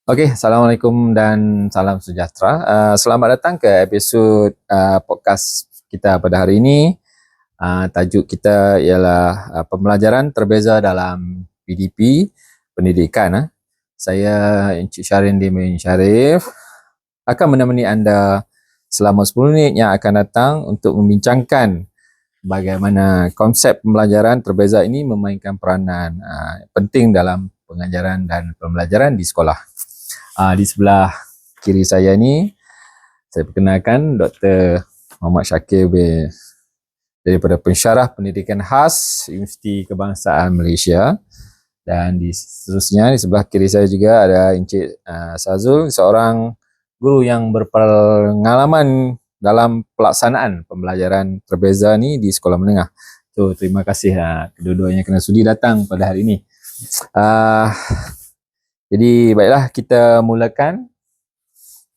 Okey, Assalamualaikum dan salam sejahtera. Selamat datang ke episod podcast kita pada hari ini. Tajuk kita ialah pembelajaran terbeza dalam PDP pendidikan. Saya Encik Syarin Dimin Sharif akan menemani anda selama 10 minit yang akan datang untuk membincangkan bagaimana konsep pembelajaran terbeza ini memainkan peranan penting dalam pengajaran dan pembelajaran di sekolah. Di sebelah kiri saya ni, saya perkenalkan Dr. Muhammad Shakir daripada Pensyarah Pendidikan Khas Universiti Kebangsaan Malaysia. Dan seterusnya di sebelah kiri saya juga ada Encik Sazul, seorang guru yang berpengalaman dalam pelaksanaan pembelajaran terbeza ni di sekolah menengah. So, terima kasih kedua-duanya kerana sudi datang pada hari ini. Jadi baiklah, kita mulakan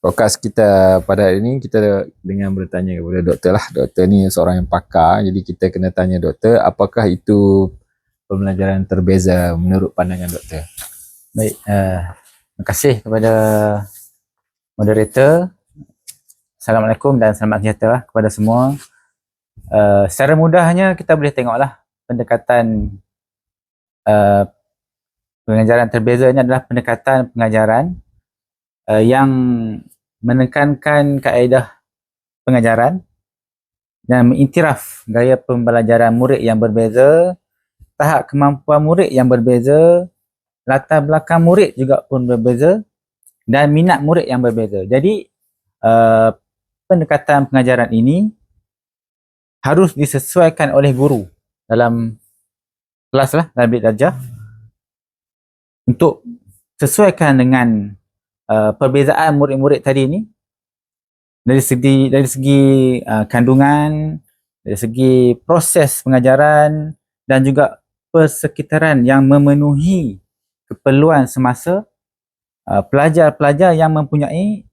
podcast kita pada hari ini. Kita dengan bertanya kepada doktor lah. Doktor ni seorang yang pakar, jadi kita kena tanya doktor, apakah itu pembelajaran terbeza menurut pandangan doktor? Baik, terima kasih kepada moderator. Assalamualaikum dan selamat sejahtera kepada semua. Secara mudahnya kita boleh tengoklah pendekatan pengajaran terbeza ini adalah pendekatan pengajaran yang menekankan kaedah pengajaran dan mengiktiraf gaya pembelajaran murid yang berbeza, tahap kemampuan murid yang berbeza, latar belakang murid juga pun berbeza dan minat murid yang berbeza. Jadi pendekatan pengajaran ini harus disesuaikan oleh guru dalam kelas lah, dalam bilik darjah, untuk sesuaikan dengan perbezaan murid-murid tadi ni dari segi kandungan, dari segi proses pengajaran dan juga persekitaran yang memenuhi keperluan semasa pelajar-pelajar yang mempunyai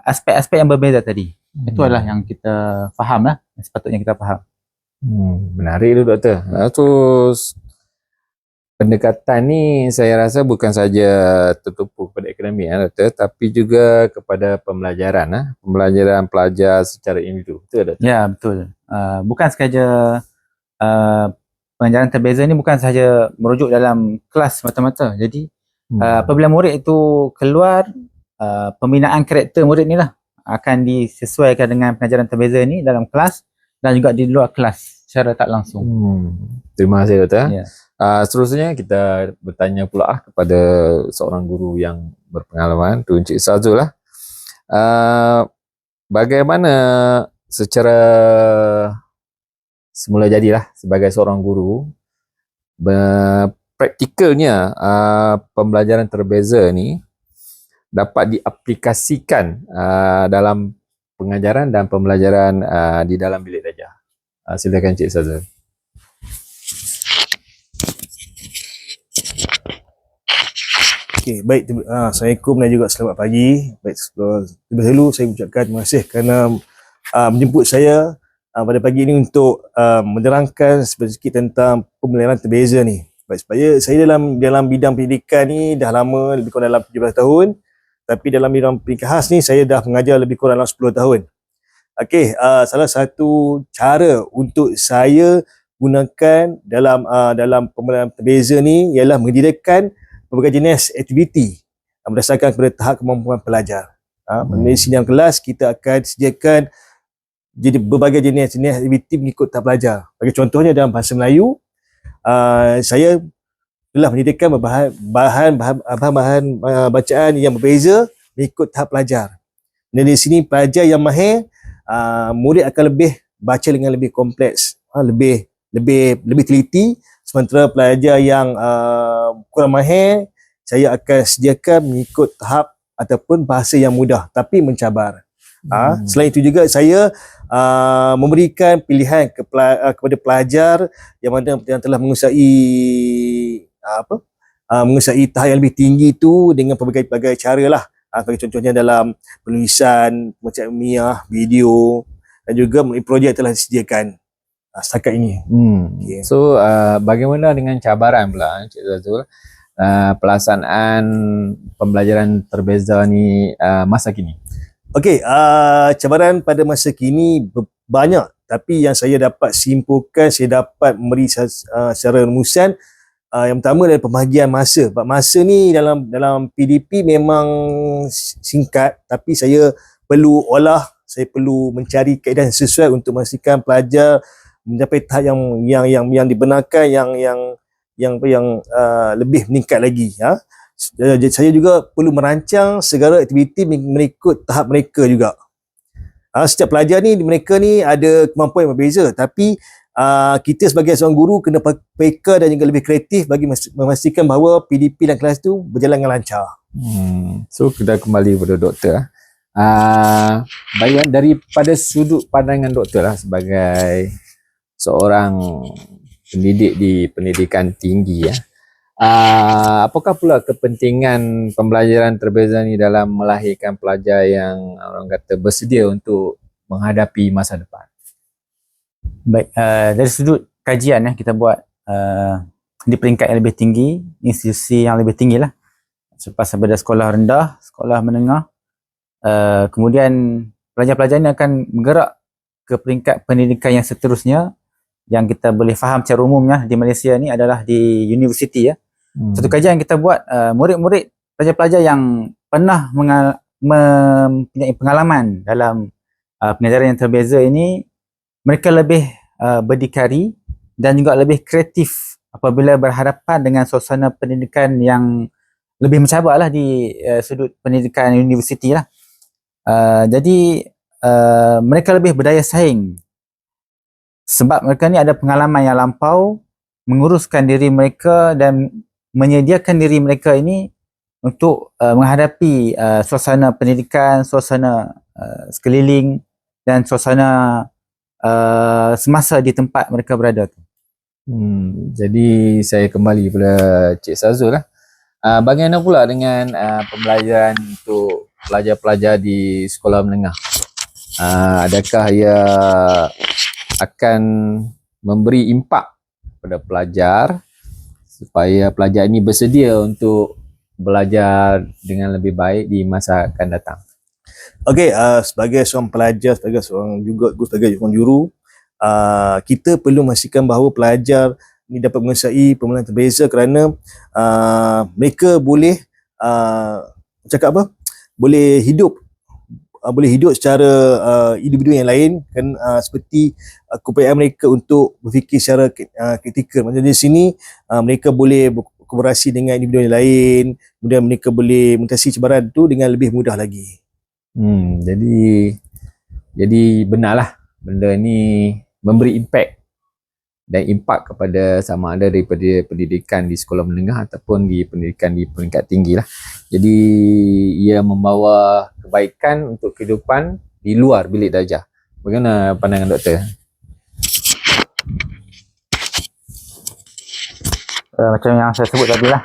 aspek-aspek yang berbeza tadi. Itu adalah yang kita faham lah, yang sepatutnya kita faham. Menarik tu doktor. Terus pendekatan ni saya rasa bukan saja tertumpu kepada akademik doktor, tapi juga kepada pembelajaran pembelajaran pelajar secara individu. Betul doktor? Ya, betul. Bukan sahaja pengajaran terbeza ni bukan sahaja merujuk dalam kelas mata-mata. Jadi apabila murid itu keluar, pembinaan karakter murid ni lah akan disesuaikan dengan pengajaran terbeza ni dalam kelas dan juga di luar kelas secara tak langsung. Terima kasih doktor. Ya. Seterusnya kita bertanya pula kepada seorang guru yang berpengalaman, tu Encik Sazul lah. Bagaimana secara semula jadilah sebagai seorang guru, praktikalnya pembelajaran terbeza ni dapat diaplikasikan dalam pengajaran dan pembelajaran di dalam bilik darjah. Silakan Encik Sazul. Okey, baik. Assalamualaikum dan juga selamat pagi. Baik, terlebih dahulu saya ucapkan terima kasih kerana menjemput saya pada pagi ini untuk menerangkan sedikit tentang pembelajaran terbeza ni. Baik, supaya saya dalam bidang pendidikan ni dah lama, lebih kurang dalam 17 tahun. Tapi dalam bidang pendidikan khas ni saya dah mengajar lebih kurang dalam 10 tahun. Okey, salah satu cara untuk saya gunakan dalam pembelajaran terbeza ni ialah menyediakan berbagai jenis aktiviti berdasarkan kepada tahap kemampuan pelajar. Di sini dalam kelas kita akan sediakan jadi berbagai jenis aktiviti mengikut tahap pelajar. Bagi contohnya dalam bahasa Melayu, saya telah menyediakan bahan bacaan yang berbeza mengikut tahap pelajar. Dan di sini pelajar yang mahir, murid akan lebih baca dengan lebih kompleks, lebih teliti. Sementara pelajar yang kurang mahir, saya akan sediakan mengikut tahap ataupun bahasa yang mudah tapi mencabar. Selain itu juga saya memberikan pilihan kepada pelajar yang telah menguasai tahap yang lebih tinggi itu dengan pelbagai cara lah. Sebagai contohnya dalam penulisan, pembacaan ilmiah, video dan juga projek telah disediakan setakat ini. Okay. So bagaimana dengan cabaran pula Encik Zazul? pelaksanaan pembelajaran terbeza ni masa kini? Okey, cabaran pada masa kini banyak, tapi yang saya dapat simpulkan, saya dapat memberi secara rumusan. Yang pertama adalah pembahagian masa. Sebab masa ni dalam PDP memang singkat, tapi saya perlu saya perlu mencari kaedah yang sesuai untuk memastikan pelajar mencapai tahap yang dibenarkan, yang lebih meningkat lagi. Saya juga perlu merancang segala aktiviti mengikut tahap mereka juga. Setiap pelajar ni, mereka ni ada kemampuan yang berbeza, tapi kita sebagai seorang guru kena peka dan juga lebih kreatif bagi memastikan bahawa PDP dan kelas tu berjalan dengan lancar. So kita kembali pada doktor. Baik, daripada sudut pandangan doktor lah sebagai seorang pendidik di pendidikan tinggi, apakah pula kepentingan pembelajaran terbeza ni dalam melahirkan pelajar yang orang kata bersedia untuk menghadapi masa depan? Baik, dari sudut kajian kita buat di peringkat yang lebih tinggi, institusi yang lebih tinggi lah, selepas daripada sekolah rendah, sekolah menengah, kemudian pelajar-pelajar ini akan bergerak ke peringkat pendidikan yang seterusnya, yang kita boleh faham secara umumnya di Malaysia ni adalah di universiti ya. Satu kajian yang kita buat, murid-murid, pelajar-pelajar yang pernah mempunyai pengalaman dalam pengajaran yang terbeza ini, mereka lebih berdikari dan juga lebih kreatif apabila berhadapan dengan suasana pendidikan yang lebih mencabar lah di sudut pendidikan universiti lah. Jadi mereka lebih berdaya saing sebab mereka ni ada pengalaman yang lampau menguruskan diri mereka dan menyediakan diri mereka ini untuk menghadapi suasana pendidikan, suasana sekeliling dan suasana semasa di tempat mereka berada tu. Jadi saya kembali pada Cik Sazul lah. Bagaimana pula dengan pembelajaran untuk pelajar-pelajar di sekolah menengah? Adakah ia akan memberi impak pada pelajar supaya pelajar ini bersedia untuk belajar dengan lebih baik di masa akan datang? Okey, sebagai seorang pelajar, sebagai seorang juru, kita perlu memastikan bahawa pelajar ni dapat menguasai pembelajaran terbeza kerana mereka boleh boleh hidup secara individu yang lain kan, seperti keupayaan mereka untuk berfikir secara kritikal. Maksudnya di sini mereka boleh berkolaborasi dengan individu yang lain, kemudian mereka boleh mengatasi cabaran itu dengan lebih mudah lagi. Jadi benarlah benda ni memberi impak kepada sama ada daripada pendidikan di sekolah menengah ataupun di pendidikan di peringkat tinggi lah. Jadi ia membawa kebaikan untuk kehidupan di luar bilik darjah. Bagaimana pandangan doktor? Macam yang saya sebut tadi lah,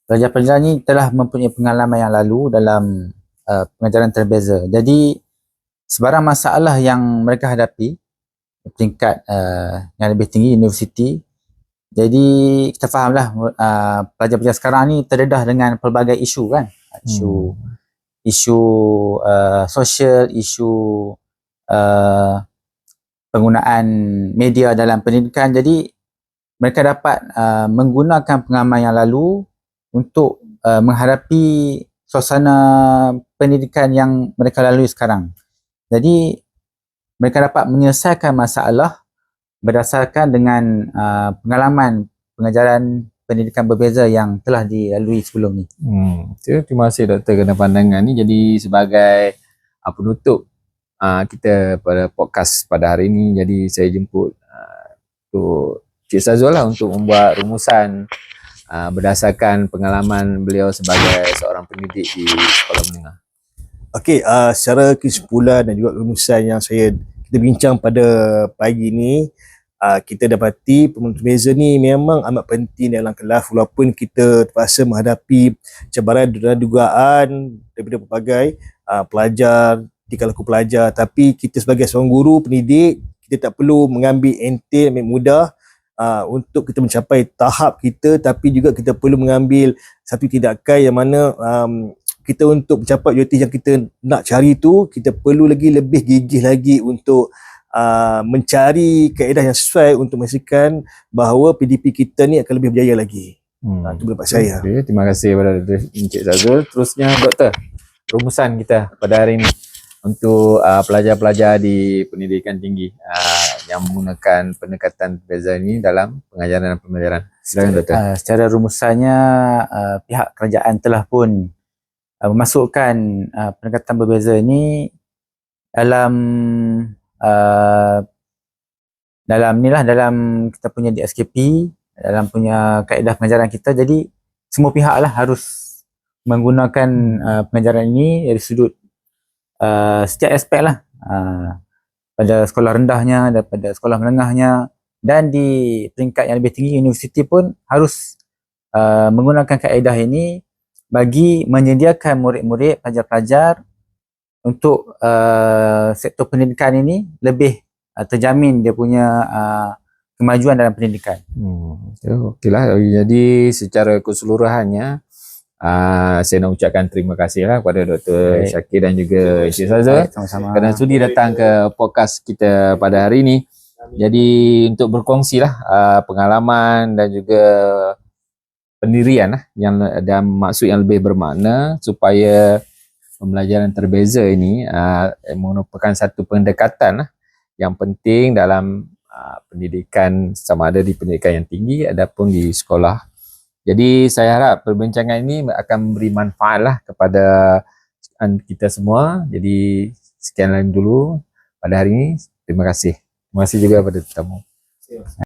pelajar-pelajar ni telah mempunyai pengalaman yang lalu dalam pengajaran terbeza. Jadi sebarang masalah yang mereka hadapi peringkat yang lebih tinggi, universiti, jadi kita fahamlah pelajar-pelajar sekarang ni terdedah dengan pelbagai isu kan, isu sosial, isu penggunaan media dalam pendidikan. Jadi mereka dapat menggunakan pengalaman yang lalu untuk menghadapi suasana pendidikan yang mereka lalui sekarang. Jadi mereka dapat menyelesaikan masalah berdasarkan dengan pengalaman pengajaran pendidikan berbeza yang telah dilalui sebelum ni. Terima kasih doktor kerana pandangan ni. Jadi sebagai penutup kita pada podcast pada hari ini, jadi saya jemput untuk Cik Sazul lah untuk membuat rumusan berdasarkan pengalaman beliau sebagai seorang pendidik di sekolah menengah. Okey, secara kesimpulan dan juga rumusan yang kita bincang pada pagi ni, kita dapati pembelajaran terbeza ni memang amat penting dalam kelas, walaupun kita terpaksa menghadapi cabaran dan dugaan daripada pelbagai pelajar, tingkah laku pelajar, tapi kita sebagai seorang guru pendidik, kita tak perlu mengambil enteng, ambil mudah untuk kita mencapai tahap kita, tapi juga kita perlu mengambil satu tindakan yang mana kita untuk mencapai objektif yang kita nak cari tu, kita perlu lagi lebih gigih lagi untuk mencari kaedah yang sesuai untuk memastikan bahawa PDP kita ni akan lebih berjaya lagi. Itu pendapat saya. Okay, terima kasih kepada Encik Zazul. Terusnya Doktor, rumusan kita pada hari ini untuk pelajar-pelajar di pendidikan tinggi yang menggunakan pendekatan berbeza ini dalam pengajaran dan pembelajaran. Silakan Doktor. Secara rumusannya, pihak kerajaan telah pun memasukkan pendekatan berbeza ini dalam dalam kita punya DSKP, dalam punya kaedah pengajaran kita. Jadi semua pihak lah harus menggunakan pengajaran ini dari sudut setiap aspek lah, pada sekolah rendahnya, daripada sekolah menengahnya, dan di peringkat yang lebih tinggi universiti pun harus menggunakan kaedah ini bagi menyediakan murid-murid, pelajar-pelajar untuk sektor pendidikan ini lebih terjamin dia punya kemajuan dalam pendidikan. Okeylah. Jadi secara keseluruhannya saya nak ucapkan terima kasih lah kepada Dr. Syakir dan juga Encik Zazul kerana sudi datang ke podcast kita pada hari ini. Jadi untuk berkongsi lah pengalaman dan juga pendirian lah yang dan maksud yang lebih bermakna supaya pembelajaran terbeza ini merupakan satu pendekatan lah yang penting dalam pendidikan, sama ada di pendidikan yang tinggi ataupun di sekolah. Jadi saya harap perbincangan ini akan memberi manfaat lah kepada kita semua. Jadi sekian lagi dulu pada hari ini. Terima kasih. Terima kasih juga kepada tetamu.